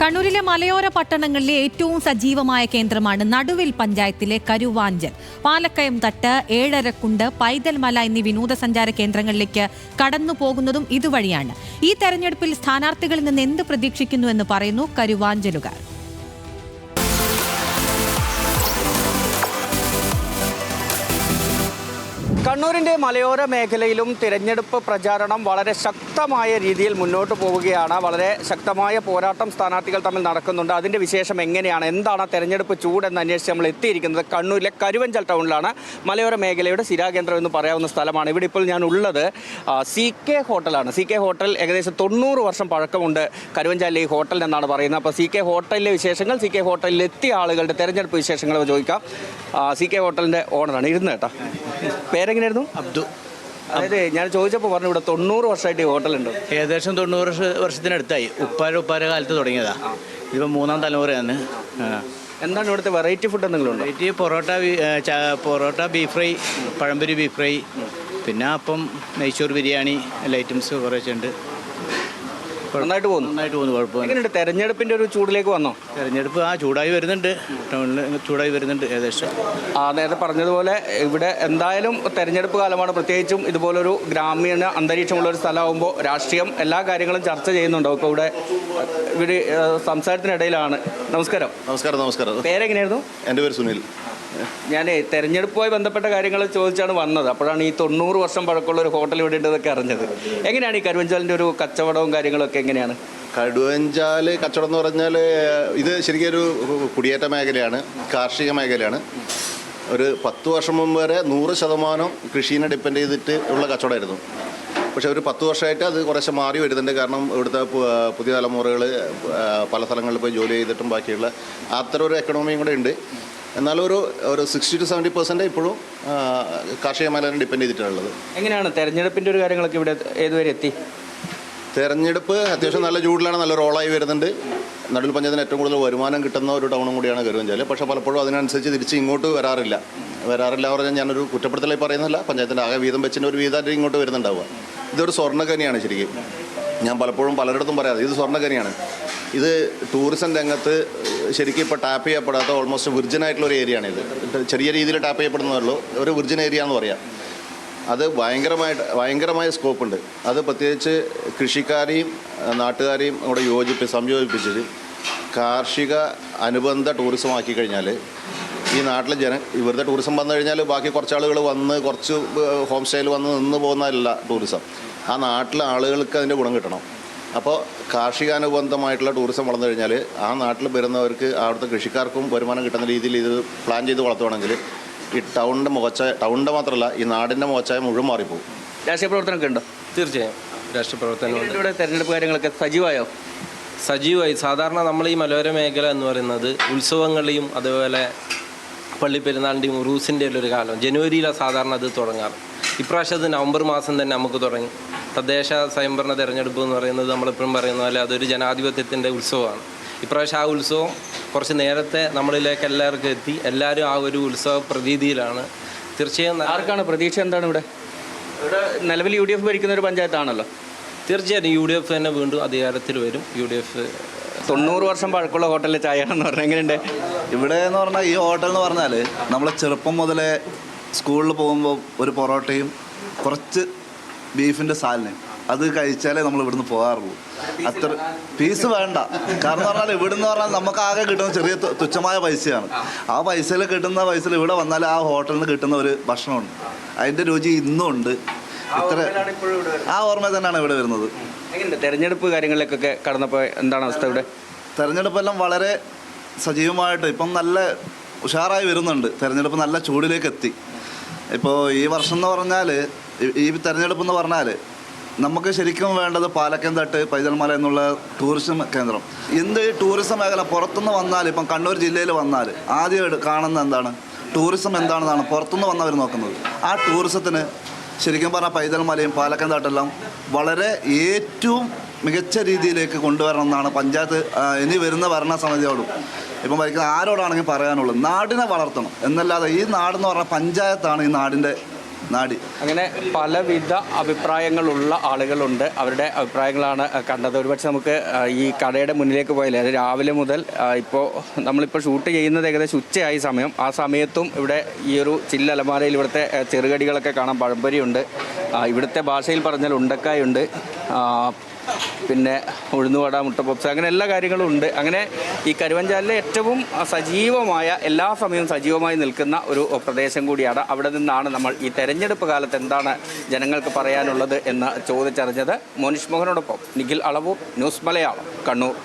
കണ്ണൂരിലെ മലയോര പട്ടണങ്ങളിലെ ഏറ്റവും സജീവമായ കേന്ദ്രമാണ് നടുവിൽ പഞ്ചായത്തിലെ കരുവാഞ്ചൽ. പാലക്കയം തട്ട്, ഏഴരക്കുണ്ട്, പൈതൽമല എന്നീ വിനോദസഞ്ചാര കേന്ദ്രങ്ങളിലേക്ക് കടന്നു പോകുന്നതും ഇതുവഴിയാണ്. ഈ തെരഞ്ഞെടുപ്പിൽ സ്ഥാനാർത്ഥികളിൽ നിന്ന് എന്ത് പ്രതീക്ഷിക്കുന്നുവെന്ന് പറയുന്നു കരുവാഞ്ചലുകാർ. കണ്ണൂരിൻ്റെ മലയോര മേഖലയിലും തിരഞ്ഞെടുപ്പ് പ്രചാരണം വളരെ ശക്തമായ രീതിയിൽ മുന്നോട്ട് പോവുകയാണ്. വളരെ ശക്തമായ പോരാട്ടം സ്ഥാനാർത്ഥികൾ തമ്മിൽ നടക്കുന്നുണ്ട്. അതിൻ്റെ വിശേഷം എങ്ങനെയാണ്, എന്താണ് തെരഞ്ഞെടുപ്പ് ചൂടെന്ന് അന്വേഷിച്ച് നമ്മൾ എത്തിയിരിക്കുന്നത് കണ്ണൂരിലെ കരുവഞ്ചൽ ടൗണിലാണ്. മലയോര മേഖലയുടെ സ്ഥിരാകേന്ദ്രം എന്ന് പറയാവുന്ന സ്ഥലമാണ്. ഇവിടെ ഇപ്പോൾ ഞാൻ ഉള്ളത് CK ഹോട്ടലാണ്. CK ഹോട്ടൽ ഏകദേശം 90 വർഷം പഴക്കമുണ്ട് കരുവഞ്ചാലിലെ ഈ ഹോട്ടൽ എന്നാണ് പറയുന്നത്. അപ്പോൾ CK ഹോട്ടലിലെ വിശേഷങ്ങൾ, CK ഹോട്ടലിൽ എത്തിയ ആളുകളുടെ തെരഞ്ഞെടുപ്പ് വിശേഷങ്ങൾ ചോദിക്കാം. CK ഹോട്ടലിൻ്റെ ഓണറാണ്. ഇരുന്ന് കേട്ടോ. പേരെങ്ങനെയായിരുന്നു? അബ്ദു. അതായത് ഞാൻ ചോദിച്ചപ്പോൾ പറഞ്ഞു ഇവിടെ 90 വർഷമായിട്ട് ഈ ഹോട്ടലുണ്ട്. ഏകദേശം 90 വർഷത്തിനടുത്തായി. ഉപ്പാര കാലത്ത് തുടങ്ങിയതാണ്. ഇതിപ്പോൾ 3ാം തലമുറയാണ്. എന്താണ് ഇവിടുത്തെ വെറൈറ്റി ഫുഡ് എന്തെങ്കിലും ഉണ്ടോ? വെറൈറ്റി പൊറോട്ട, ബീഫ് ഫ്രൈ, പഴംപൊരി ബീഫ് ഫ്രൈ, പിന്നെ അപ്പം, നെയ്ച്ചോറ്, ബിരിയാണി, എല്ലാ ഐറ്റംസ് കുറേശ്ശെ ഉണ്ട്. നന്നായിട്ട് പോകുന്നു. കുഴപ്പമില്ല. എങ്ങനെയുണ്ട് തെരഞ്ഞെടുപ്പിൻ്റെ ഒരു ചൂടിലേക്ക് വന്നോ? തെരഞ്ഞെടുപ്പ് ചൂടായി വരുന്നുണ്ട്. ടൗണിൽ ചൂടായി വരുന്നുണ്ട്. ഏകദേശം നേരത്തെ പറഞ്ഞതുപോലെ ഇവിടെ എന്തായാലും തെരഞ്ഞെടുപ്പ് കാലമാണ്. പ്രത്യേകിച്ചും ഇതുപോലൊരു ഗ്രാമീണ അന്തരീക്ഷമുള്ളൊരു സ്ഥലമാകുമ്പോൾ രാഷ്ട്രീയം എല്ലാ കാര്യങ്ങളും ചർച്ച ചെയ്യുന്നുണ്ടോ? ഇപ്പോൾ ഇവിടെ സംസാരത്തിനിടയിലാണ്. നമസ്കാരം. നമസ്കാരം. പേരെങ്ങനെയായിരുന്നു? എൻ്റെ പേര് സുനിൽ. ഞാൻ തെരഞ്ഞെടുപ്പുമായി ബന്ധപ്പെട്ട കാര്യങ്ങൾ ചോദിച്ചാണ് വന്നത്. അപ്പോഴാണ് ഈ 90 വർഷം പഴക്കമുള്ള ഒരു ഹോട്ടൽ ഇവിടെ ഉണ്ടെന്നൊക്കെ അറിഞ്ഞത്. എങ്ങനെയാണ് ഈ കരുവഞ്ചാലിൻ്റെ ഒരു കച്ചവടവും കാര്യങ്ങളൊക്കെ എങ്ങനെയാണ്? കരുവഞ്ചാൽ കച്ചവടം എന്ന് പറഞ്ഞാൽ ഇത് ശരിക്കും ഒരു കുടിയേറ്റ മേഖലയാണ്, കാർഷിക മേഖലയാണ്. ഒരു 10 വർഷം മുമ്പ് വരെ 100% കൃഷിനെ ഡിപ്പെൻഡ് ചെയ്തിട്ട് ഉള്ള കച്ചവടമായിരുന്നു. പക്ഷേ ഒരു 10 വർഷമായിട്ട് അത് കുറേശ്ശെ മാറി വരുന്നുണ്ട്. കാരണം ഇവിടുത്തെ പുതിയ തലമുറകൾ പല സ്ഥലങ്ങളിൽ പോയി ജോലി ചെയ്തിട്ടും ബാക്കിയുള്ള അത്തരം ഒരു എക്കണോമിയും കൂടെ ഉണ്ട്. എന്നാലും ഒരു 60 to 70% ഇപ്പോഴും കാർഷിക മേഖലയെ ഡിപ്പെൻഡ് ചെയ്തിട്ടുള്ളത്. എങ്ങനെയാണ് തെരഞ്ഞെടുപ്പിൻ്റെ ഒരു കാര്യങ്ങളൊക്കെ ഇവിടെ ഏതുവരെ എത്തി? തെരഞ്ഞെടുപ്പ് അത്യാവശ്യം നല്ല ചൂടിലാണ്, നല്ല റോളായി വരുന്നുണ്ട്. നടുവിൽ പഞ്ചായത്തിന് ഏറ്റവും കൂടുതൽ വരുമാനം കിട്ടുന്ന ഒരു ടൗണും കൂടിയാണ് കരുവഞ്ചാൽ. പക്ഷേ പലപ്പോഴും അതിനനുസരിച്ച് തിരിച്ച് ഇങ്ങോട്ട് വരാറില്ല പറഞ്ഞാൽ ഞാനൊരു കുറ്റപ്പെടുത്തലായി പറയുന്നില്ല. പഞ്ചായത്തിൻ്റെ ആകെ വീതം വെച്ചിൻ്റെ ഒരു വീതമായിട്ട് ഇങ്ങോട്ട് വരുന്നുണ്ടാവുക. ഇതൊരു സ്വർണ്ണഖനിയാണ് ശരിക്കും. ഞാൻ പലപ്പോഴും പലയിടത്തും പറയാതെ ഇത് സ്വർണ്ണഖനിയാണ്. ഇത് ടൂറിസം രംഗത്ത് ശരിക്കും ഇപ്പോൾ ടാപ്പ് ചെയ്യപ്പെടാത്ത ഓൾമോസ്റ്റ് വിർജിനായിട്ടുള്ള ഒരു ഏരിയയാണ്. ഇത് ചെറിയ രീതിയിൽ ടാപ്പ് ചെയ്യപ്പെടുന്നതല്ലോ, ഒരു വിർജിൻ ഏരിയ എന്ന് പറയാം. അത് ഭയങ്കരമായ സ്കോപ്പുണ്ട്. അത് പ്രത്യേകിച്ച് കൃഷിക്കാരെയും നാട്ടുകാരെയും അവിടെ സംയോജിപ്പിച്ചിട്ട് കാർഷിക അനുബന്ധ ടൂറിസം ആക്കി കഴിഞ്ഞാൽ ഈ നാട്ടിലെ ഇവിടുത്തെ ടൂറിസം വന്നു കഴിഞ്ഞാൽ ബാക്കി കുറച്ച് ആളുകൾ വന്ന് കുറച്ച് ഹോം സ്റ്റേയിൽ വന്ന് നിന്ന് പോകുന്നതല്ല ടൂറിസം. ആ നാട്ടിലെ ആളുകൾക്ക് അതിൻ്റെ ഗുണം കിട്ടണം. അപ്പോൾ കാർഷികാനുബന്ധമായിട്ടുള്ള ടൂറിസം വളർന്നു കഴിഞ്ഞാൽ ആ നാട്ടിൽ വരുന്നവർക്ക് അവിടുത്തെ കൃഷിക്കാർക്കും വരുമാനം കിട്ടുന്ന രീതിയിൽ ഇത് പ്ലാൻ ചെയ്ത് വളർത്തുകയാണെങ്കിൽ ഈ ടൗണിൻ്റെ മാത്രമല്ല ഈ നാടിൻ്റെ മോച്ചായ മുഴുവൻ മാറിപ്പോകും. രാഷ്ട്രീയ പ്രവർത്തനമൊക്കെ ഉണ്ടോ? തീർച്ചയായും രാഷ്ട്രീയ പ്രവർത്തനം. ഇവിടെ തെരഞ്ഞെടുപ്പ് കാര്യങ്ങളൊക്കെ സജീവമായി. സാധാരണ നമ്മൾ ഈ മലയോര മേഖല എന്ന് പറയുന്നത് ഉത്സവങ്ങളെയും അതുപോലെ പള്ളിപ്പെരുന്നാളിൻ്റെയും ഉറൂസിൻ്റെ ഒരു കാലം ജനുവരിയിലാണ് സാധാരണ അത് തുടങ്ങാറ്. ഇപ്രാവശ്യം അത് നവംബർ മാസം തന്നെ നമുക്ക് തുടങ്ങി. തദ്ദേശ സ്വയംഭരണ തെരഞ്ഞെടുപ്പ് എന്ന് പറയുന്നത് നമ്മളെപ്പോഴും പറയുന്ന പോലെ അതൊരു ജനാധിപത്യത്തിൻ്റെ ഉത്സവമാണ്. ഇപ്രാവശ്യം ആ ഉത്സവം കുറച്ച് നേരത്തെ നമ്മളിലേക്ക് എല്ലാവർക്കും എത്തി. എല്ലാവരും ആ ഒരു ഉത്സവ പ്രതീതിയിലാണ്. തീർച്ചയായും ആർക്കാണ് പ്രതീക്ഷ? എന്താണ് ഇവിടെ നിലവിൽ UDF ഭരിക്കുന്ന ഒരു പഞ്ചായത്താണല്ലോ. തീർച്ചയായിട്ടും UDF തന്നെ വീണ്ടും അധികാരത്തിൽ വരും. UDF 90 വർഷം പഴക്കമുള്ള ഹോട്ടലിലെ ചായയാണെന്ന് പറഞ്ഞാൽ എങ്ങനെയുണ്ട്? ഇവിടെ എന്ന് പറഞ്ഞാൽ ഈ ഹോട്ടൽ എന്ന് പറഞ്ഞാൽ നമ്മൾ ചെറുപ്പം മുതലേ സ്കൂളിൽ പോകുമ്പോൾ ഒരു പൊറോട്ടയും കുറച്ച് ബീഫിൻ്റെ സാലിന് അത് കഴിച്ചാലേ നമ്മൾ ഇവിടുന്ന് പോകാറുള്ളൂ. അത്ര പീസ് വേണ്ട. കാരണം എന്ന് പറഞ്ഞാൽ ഇവിടുന്ന് പറഞ്ഞാൽ നമുക്ക് ആകെ കിട്ടുന്ന ചെറിയ തുച്ഛമായ പൈസയാണ്. ആ പൈസയിൽ കിട്ടുന്ന പൈസയിൽ ഇവിടെ വന്നാൽ ആ ഹോട്ടലിന് കിട്ടുന്ന ഒരു ഭക്ഷണമുണ്ട്, അതിൻ്റെ രുചി ഇന്നും ഉണ്ട്. ഇത്ര ആ ഓർമ്മ തന്നെയാണ് ഇവിടെ വരുന്നത്. എങ്ങനെയുണ്ട് തെരഞ്ഞെടുപ്പ് കാര്യങ്ങളിലേക്കൊക്കെ കടന്നപ്പോൾ എന്താണ് അവസ്ഥ? ഇവിടെ തെരഞ്ഞെടുപ്പെല്ലാം വളരെ സജീവമായിട്ട് ഇപ്പം നല്ല ഉഷാറായി വരുന്നുണ്ട്. തെരഞ്ഞെടുപ്പ് നല്ല ചൂടിലേക്ക് എത്തി. ഇപ്പോൾ ഈ വർഷം എന്ന് പറഞ്ഞാൽ ഈ തെരഞ്ഞെടുപ്പ് എന്ന് പറഞ്ഞാൽ നമുക്ക് ശരിക്കും വേണ്ടത് പാലക്കയം തട്ട്, പൈതൽമല എന്നുള്ള ടൂറിസം കേന്ദ്രം. എന്ത് ഈ ടൂറിസം മേഖല പുറത്തുനിന്ന് വന്നാൽ ഇപ്പം കണ്ണൂർ ജില്ലയിൽ വന്നാൽ ആദ്യം കാണുന്ന എന്താണ്? ടൂറിസം എന്താണെന്നാണ് പുറത്തുനിന്ന് വന്നവർ നോക്കുന്നത്. ആ ടൂറിസത്തിന് ശരിക്കും പറഞ്ഞാൽ പൈതൽമലയും പാലക്കയം തട്ടെല്ലാം വളരെ ഏറ്റവും മികച്ച രീതിയിലേക്ക് കൊണ്ടുവരണം എന്നാണ് പഞ്ചായത്ത് ഇനി വരുന്ന ഭരണസമിതിയോടും ഇപ്പം ഭരിക്കുന്ന ആരോടാണെങ്കിൽ പറയാനുള്ളത്. നാടിനെ വളർത്തണം എന്നല്ലാതെ ഈ നാടെന്ന് പറഞ്ഞാൽ പഞ്ചായത്താണ് ഈ നാടിൻ്റെ നാടി. അങ്ങനെ പലവിധ അഭിപ്രായങ്ങളുള്ള ആളുകളുണ്ട്. അവരുടെ അഭിപ്രായങ്ങളാണ് കണ്ടത്. ഒരുപക്ഷെ നമുക്ക് ഈ കടയുടെ മുന്നിലേക്ക് പോയാലേ അത് രാവിലെ മുതൽ നമ്മളിപ്പോൾ ഷൂട്ട് ചെയ്യുന്നത് ഏകദേശം ഉച്ചയായി സമയം. ആ സമയത്തും ഇവിടെ ഈ ഒരു ചില്ലലമാരയിൽ ഇവിടുത്തെ ചെറുകടികളൊക്കെ കാണാം. പഴംപൊരിയുണ്ട്, ഇവിടുത്തെ ഭാഷയിൽ പറഞ്ഞാൽ ഉണ്ടക്കായുണ്ട്, പിന്നെ ഉഴുന്നുവട, മുട്ട പപ്സ്, അങ്ങനെ എല്ലാ കാര്യങ്ങളും ഉണ്ട്. അങ്ങനെ ഈ കരുവഞ്ചാലിലെ ഏറ്റവും സജീവമായ, എല്ലാ സമയവും സജീവമായി നിൽക്കുന്ന ഒരു പ്രദേശം കൂടിയാണ്. അവിടെ നിന്നാണ് നമ്മൾ ഈ തെരഞ്ഞെടുപ്പ് കാലത്ത് എന്താണ് ജനങ്ങൾക്ക് പറയാനുള്ളത് എന്ന് ചോദിച്ചറിഞ്ഞത്. മോനിഷ് മോഹനോടൊപ്പം നിഖിൽ അളവൂർ, ന്യൂസ് മലയാളം, കണ്ണൂർ.